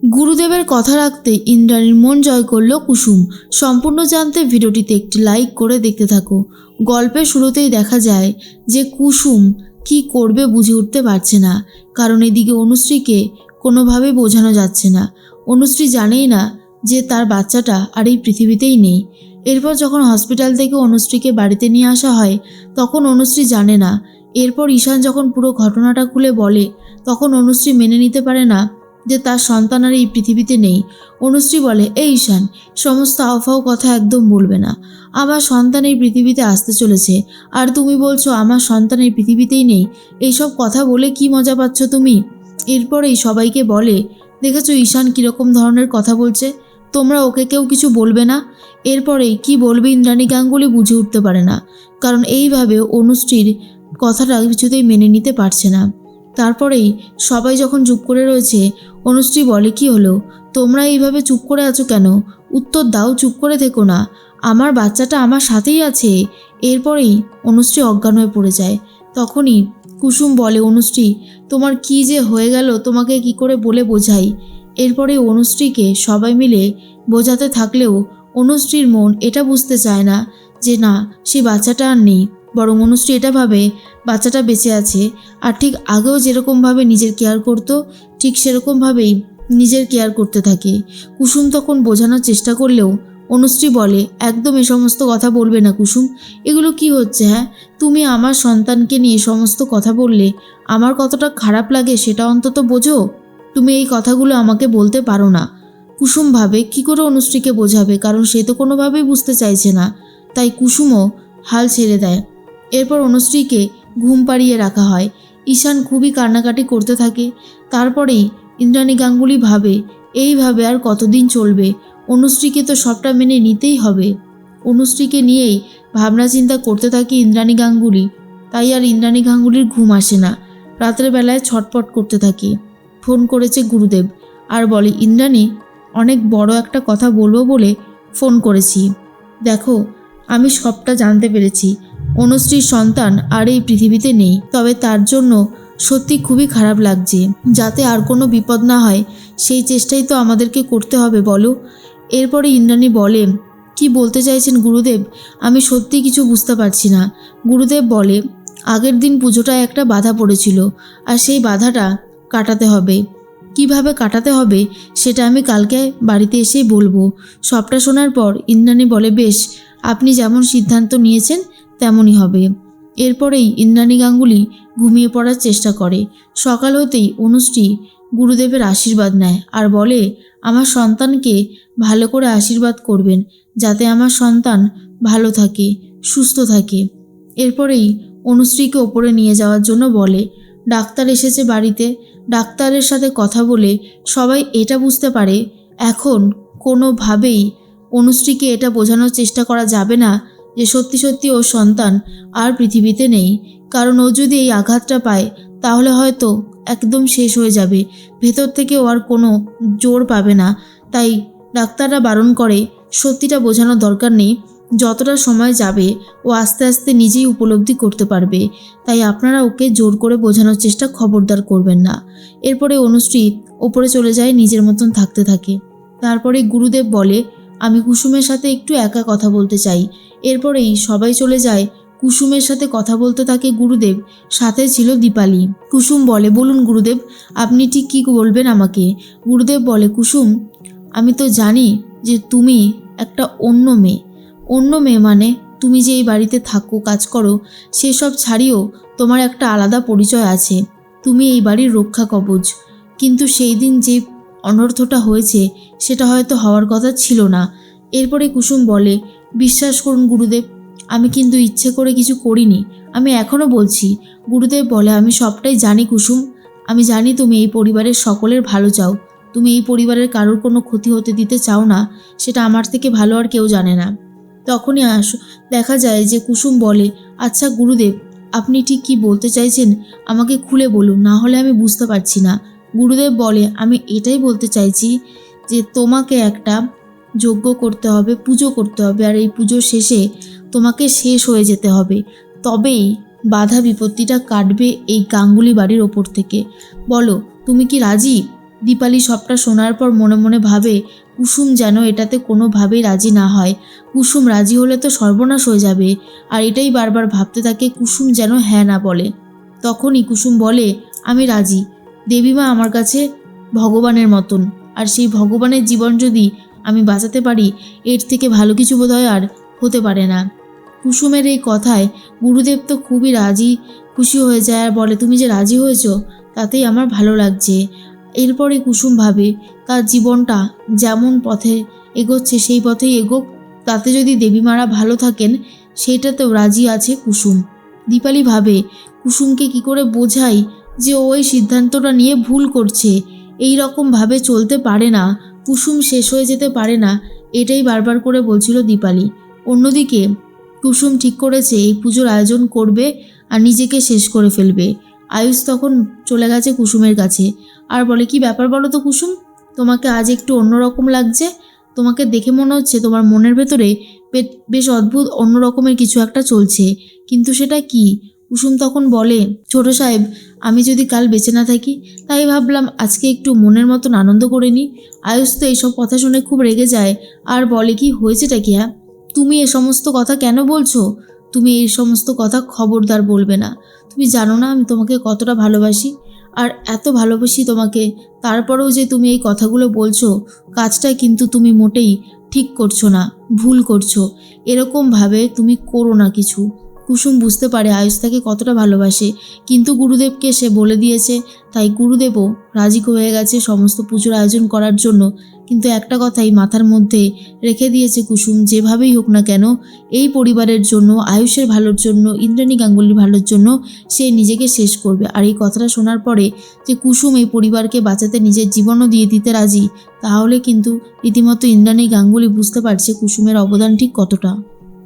গুরুদেবের কথা রাখতে ইন্দ্রাণীর মন জয় করল কুসুম। সম্পূর্ণ জানতে ভিডিওটিতে একটি লাইক করে দেখতে থাকো। গল্পের শুরুতেই দেখা যায় যে কুসুম কি করবে বুঝে উঠতে পারছে না, কারণ এদিকে অনুশ্রীকে কোনোভাবেই বোঝানো যাচ্ছে না। অনুশ্রী জানেই না যে তার বাচ্চাটা আর এই পৃথিবীতেই নেই। এরপর যখন হসপিটাল থেকে অনুশ্রীকে বাড়িতে নিয়ে আসা হয় তখন অনুশ্রী জানে না। এরপর ঈশান যখন পুরো ঘটনাটা খুলে বলে তখন অনুশ্রী মেনে নিতে পারে না যে তার সন্তান আর এই পৃথিবীতে নেই। অনুশ্রী বলে, এই ঈশান, সমস্ত আফাও কথা একদম বলবে না। আমার সন্তান এই পৃথিবীতে আসতে চলেছে আর তুমি বলছো আমার সন্তান এই পৃথিবীতেই নেই। এইসব কথা বলে কি মজা পাচ্ছ তুমি? এরপরেই সবাইকে বলে, দেখেছো ঈশান কীরকম ধরনের কথা বলছে, তোমরা ওকে কেউ কিছু বলবে না। এরপরেই কি বলবে ইন্দ্রাণী গাঙ্গুলি বুঝে উঠতে পারে না, কারণ এইভাবে অনুশ্রীর কথাটা কিছুতেই মেনে নিতে পারছে না। তারপরেই সবাই যখন চুপ করে রয়েছে অনুশ্রী বলে, কি হলো, তোমরা এইভাবে চুপ করে আছো কেন? উত্তর দাও, চুপ করে থেকো না, আমার বাচ্চাটা আমার সাথেই আছে। এরপরেই অনুশ্রী অজ্ঞান হয়ে পড়ে যায়। তখনই কুসুম বলে, অনুশ্রী তোমার কি যে হয়ে গেল তোমাকে কি করে বলে বোঝাই। এরপরে অনুশ্রীকে সবাই মিলে বোঝাতে থাকলেও অনুশ্রীর মন এটা বুঝতে চায় না যে না, সেই বাচ্চাটা আর নেই, বরং অনুশ্রী এটা ভাবে বাচ্চাটা বেঁচে আছে। আর ঠিক আগেও যেরকমভাবে নিজের কেয়ার করতো ঠিক সেরকমভাবেই নিজের কেয়ার করতে থাকে। কুসুম তখন বোঝানোর চেষ্টা করলেও অনুশ্রী বলে, একদম এ সমস্ত কথা বলবে না কুসুম, এগুলো কি হচ্ছে? হ্যাঁ, তুমি আমার সন্তানকে নিয়ে সমস্ত কথা বললে আমার কতটা খারাপ লাগে সেটা অন্তত বোঝো। তুমি এই কথাগুলো আমাকে বলতে পারো না। কুসুম ভাবে কি করে অনুশ্রীকে বোঝাবে, কারণ সে তো কোনোভাবেই বুঝতে চাইছে না। তাই কুসুমও হাল ছেড়ে দেয়। এরপর অনুশ্রীকে ঘুম পাড়িয়ে রাখা হয়। ঈশান খুবই কান্নাকাটি করতে থাকে। তারপরেই ইন্দ্রাণী গাঙ্গুলি ভাবে, এইভাবে আর কতদিন চলবে? অনুশ্রীকে তো সবটা মেনে নিতেই হবে। অনুশ্রীকে নিয়েই ভাবনা চিন্তা করতে থাকে ইন্দ্রাণী গাঙ্গুলি। তাই আর ইন্দ্রাণী গাঙ্গুলির ঘুম আসে না। রাতের বেলায় ছটপট করতে থাকে। ফোন করেছে গুরুদেব আর বলে, ইন্দ্রাণী, অনেক বড় একটা কথা বলবো বলে ফোন করেছি। দেখো, আমি সবটা জানতে পেরেছি। অনুশ্রীর সন্তান আর এই পৃথিবীতে নেই, তবে তার জন্য সত্যি খুবই খারাপ লাগছে। যাতে আর কোনো বিপদ না হয় সেই চেষ্টাই তো আমাদেরকে করতে হবে, বলো। এরপরে ইন্দ্রাণী বলে, কি বলতে চাইছেন গুরুদেব? আমি সত্যি কিছু বুঝতে পারছি না। গুরুদেব বলে, আগের দিন পুজোটায় একটা বাধা পড়েছিল আর সেই বাধাটা কাটাতে হবে। কিভাবে কাটাতে হবে সেটা আমি কালকে বাড়িতে এসেই বলবো। সবটা শোনার পর ইন্দ্রাণী বলে, বেশ, আপনি যেমন সিদ্ধান্ত নিয়েছেন তেমনই হবে। এরপরেই ইন্দ্রাণী গাঙ্গুলি ঘুমিয়ে পড়ার চেষ্টা করে। সকাল হতেই অনুশ্রী গুরুদেবের আশীর্বাদ নেয় আর বলে, আমার সন্তানকে ভালো করে আশীর্বাদ করবেন যাতে আমার সন্তান ভালো থাকে, সুস্থ থাকে। এরপরেই অনুশ্রীকে ওপরে নিয়ে যাওয়ার জন্য বলে। ডাক্তার এসেছে বাড়িতে। ডাক্তারের সাথে কথা বলে সবাই এটা বুঝতে পারে এখন কোনোভাবেই অনুশ্রীকে এটা বোঝানোর চেষ্টা করা যাবে না যে সত্যি সত্যি ওর সন্তান আর পৃথিবীতে নেই। কারণ ও যদি এই আঘাতটা পায় তাহলে হয়তো একদম শেষ হয়ে যাবে, ভেতর থেকে ও আর কোনো জোর পাবে না। তাই ডাক্তাররা বারণ করে, সত্যিটা বোঝানোর দরকার নেই, যতটা সময় যাবে ও আস্তে আস্তে নিজেই উপলব্ধি করতে পারবে। তাই আপনারা ওকে জোর করে বোঝানোর চেষ্টা খবরদার করবেন না। এরপরে অনুশ্রী ওপরে চলে যায়, নিজের মতন থাকতে থাকে। তারপরে গুরুদেব বলে, আমি কুসুমের সাথে একটু একা কথা বলতে চাই। এরপরেই সবাই চলে যায়। কুসুমের সাথে কথা বলতে থাকে গুরুদেব, সাথে ছিল দীপালি। কুসুম বলে, বলুন গুরুদেব, আপনি ঠিক কী বলবেন আমাকে? গুরুদেব বলে, কুসুম, আমি তো জানি যে তুমি একটা অন্য মেয়ে, মানে তুমি যে এই বাড়িতে থাকো, কাজ করো, সেসব ছাড়িয়েও তোমার একটা আলাদা পরিচয় আছে। তুমি এই বাড়ির রক্ষা কবচ। কিন্তু সেই দিন যে অনর্থটা হয়েছে সেটা হয়তো হওয়ার কথা ছিল না। এরপরে কুসুম বলে, বিশ্বাস করুন গুরুদেব, আমি কিন্তু ইচ্ছে করে কিছু করিনি। আমি এখনও বলছি। গুরুদেব বলে, আমি সবটাই জানি কুসুম, আমি জানি তুমি এই পরিবারের সকলের ভালো চাও। তুমি এই পরিবারের কারোর কোনো ক্ষতি হতে দিতে চাও না, সেটা আমার থেকে ভালো আর কেউ জানে না। তখনই দেখা যায় যে কুসুম বলে, আচ্ছা গুরুদেব, আপনি ঠিক কী বলতে চাইছেন আমাকে খুলে বলুন, না হলে আমি বুঝতে পারছি না। গুরুদেব বলে, আমি এটাই বলতে চাইছি যে তোমাকে একটা যজ্ঞ করতে হবে, পুজো করতে হবে, আর এই পুজোর শেষে তোমাকে শেষ হয়ে যেতে হবে, তবেই বাধা বিপত্তিটা কাটবে এই গাঙ্গুলি বাড়ির ওপর থেকে। বলো, তুমি কি রাজি? দীপালি সবটা শোনার পর মনে মনে ভাবে কুসুম যেন এটাতে কোনোভাবেই রাজি না হয়। কুসুম রাজি হলে তো সর্বনাশ হয়ে যাবে, আর এটাই বারবার ভাবতে থাকে কুসুম যেন হ্যাঁ না বলে। তখনই কুসুম বলে, আমি রাজি। দেবীমা আমার কাছে ভগবানের মতন, আর সেই ভগবানের জীবন যদি আমি বাঁচাতে পারি, এর থেকে ভালো কিছু বোধহয় আর হতে পারে না। কুসুমের এই কথায় গুরুদেব তো খুবই খুশি হয়ে যায় আর বলে, তুমি যে রাজি হয়েছো তাতেই আমার ভালো লাগছে। এরপরে কুসুম ভাবে তার জীবনটা যেমন পথে এগোচ্ছে সেই পথেই এগোক, তাতে যদি দেবীমারা ভালো থাকেন সেইটাতেও রাজি আছে কুসুম। দীপালি ভাবে কুসুমকে কি করে বোঝাই যে ওই সিদ্ধান্তটা নিয়ে ভুল করছে। এই রকমভাবে চলতে পারে না, কুসুম শেষ হয়ে যেতে পারে না, এটাই বারবার করে বলছিল দীপালি। অন্যদিকে কুসুম ঠিক করেছে এই পুজোর আয়োজন করবে আর নিজেকে শেষ করে ফেলবে। আয়ুষ তখন চলে গেছে কুসুমের কাছে আর বলে, কি ব্যাপার বলো তো কুসুম, তোমাকে আজ একটু অন্যরকম লাগছে। তোমাকে দেখে মনে হচ্ছে তোমার মনের ভেতরে বেশ অদ্ভুত অন্য রকমের কিছু একটা চলছে, কিন্তু সেটা কি? কুসুম তখন বলে, ছোট সাহেব, আমি যদি কাল বেঁচে না থাকি তাই ভাবলাম আজকে একটু মনের মতন আনন্দ করে নিই। আয়ুষ তো এইসব কথা শুনে খুব রেগে যায় আর বলে, কি হয়েছেটা কি? হ্যাঁ, তুমি এ সমস্ত কথা কেন বলছো? তুমি এই সমস্ত কথা খবরদার বলবে না। তুমি জানো না আমি তোমাকে কতটা ভালোবাসি, আর এত ভালোবাসি তোমাকে, তারপরেও যে তুমি এই কথাগুলো বলছো, কাজটা কিন্তু তুমি মোটেই ঠিক করছো না, ভুল করছো। এরকমভাবে তুমি করো না কিছু। কুসুম বুঝতে পারে আয়ুষ তাকে কতটা ভালোবাসে, কিন্তু গুরুদেবকে সে বলে দিয়েছে, তাই গুরুদেবও রাজি হয়ে গেছে সমস্ত পুজোর আয়োজন করার জন্য। কিন্তু একটা কথাই মাথার মধ্যে রেখে দিয়েছে কুসুম, যেভাবেই হোক না কেন এই পরিবারের জন্য, আয়ুষের ভালোর জন্য, ইন্দ্রাণী গাঙ্গুলির ভালোর জন্য সে নিজেকে শেষ করবে। আর এই কথাটা শোনার পরে যে কুসুম এই পরিবারকে বাঁচাতে নিজের জীবনও দিয়ে দিতে রাজি, তাহলে কিন্তু রীতিমতো ইন্দ্রাণী গাঙ্গুলি বুঝতে পারছে কুসুমের অবদান ঠিক কতটা।